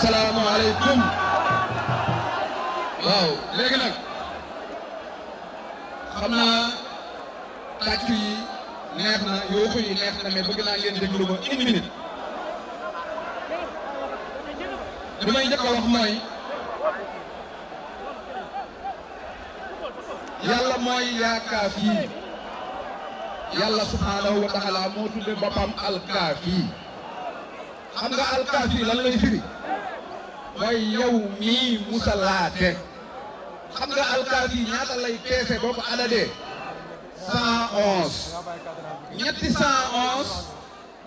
asalaamaaleykum. waaw léegi nag xam naa tàccu yi neex na yooxu yi neex na mais bëgg naa ngeen déglu ba une minute. li may njëkk a wax mooy yàlla mooy yaakaafi yàlla subhaanahu wa taala moo tudde boppam alkaafi. xam nga alkaafi lan lay firi mooy yow mii musalaate. xam nga alkaafi ñaata lay peese boo ko adadee 111 ñetti 111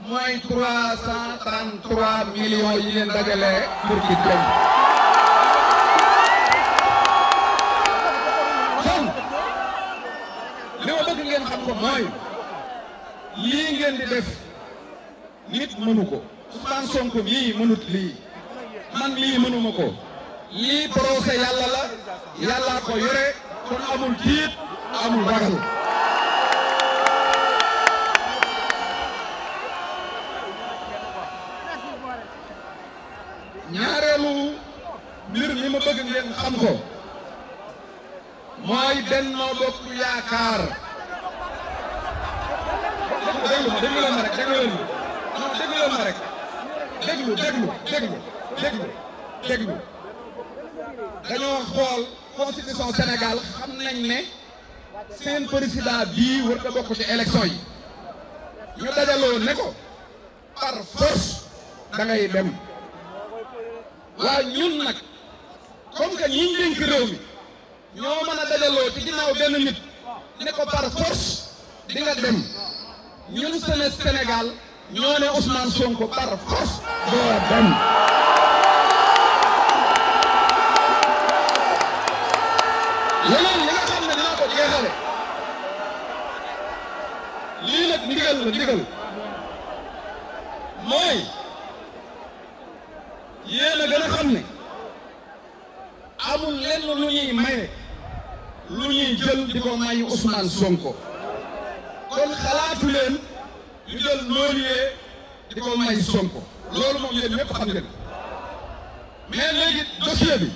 mooy 333 millions yi leen dajalee pour ki dem. kon li ma bëgg ngeen xam ko mooy lii ngeen di def nit mënu ko. Ousmane Sonko mii mënut lii man mii mënuma ko lii procès yàlla la yàllaa ko yore kon amul tiit amul ragal. ñaareelu mbir mi ma bëgg ngeen xam ko mooy Benno Bokk Yaakaar. déglu leen ma rek déglu leen ma rek. déglu dañoo xool constitution Sénégal xam nañ ne seen président bii war a bokk ci élection yi ñu dajaloo ne ko par force da ngay dem. waa ñun nag comme que ñi dénk réew mi ñoo mën a dajaloo ci ginnaaw benn nit ne ko par force di nga dem ñun Sénégal ñoo ne Ousmane Sonko par force doo dem. leneen li nga xam ne dinaa ko jeexale lii nag ndigal mooy yéen a gën a xam ne amul lenn lu ñuy maye lu ñuy jël di ko may Ousmane Sonko kon xalaatu leen ñu jël noonu di ko may Sonko loolu moom yéen ñëpp xam ngeen mais léegi dossier bi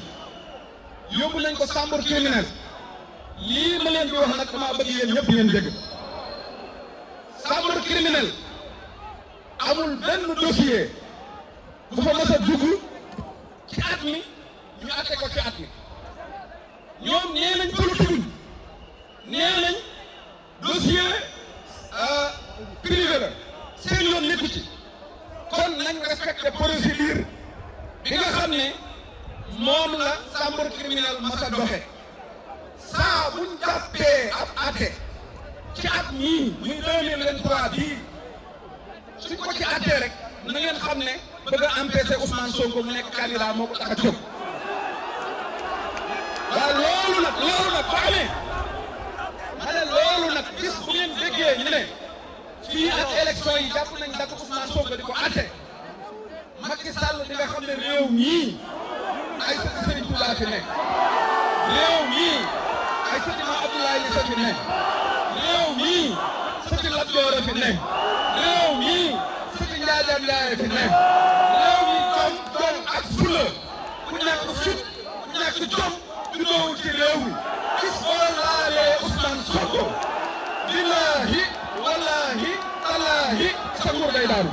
yóbbu nañ ko chambre criminelle lii ma leen di wax nag dama bëgg yéen ñëpp ngeen dégg chambre criminelle amul benn dossier bu fa mës a dugg ci at mi ñu atte ko ci at mi ñoom nee nañ politique nee nañ dossier privé la seen yoon nekku ci kon nañ respecté procédure bi nga xam ne moom la chambre criminelle mas a doxe saa buñ jàppee ab atte ci at mii muy 2023 bii suñ ko ci attee rek na ngeen xam ne bëgg a empêcher Ousmane Sonko mu nekk candidat moo ko tax a jóg. waaw loolu nag ba amee ma ne loolu nag bis bu ngeen déggee ñu ne fii ak élection yi jàpp nañ dàq Ousmane Sonko di ko atte Macky Sall di nga xam ne réew mii ay sëti Serigne Touba fi ne réew mii ay sëti Ma Abdoulaye Lissa fi ne réew mii sëti Lat Joor fi ne réew mii sëti Njaajaan Njaay fi ne réew mii jom ak fula ku nekk fit ku nekk jom du doowul ci réew mi gis boo laalee Ousmane Sonko billaahi wallaahi tallaahi sa nguur day daanu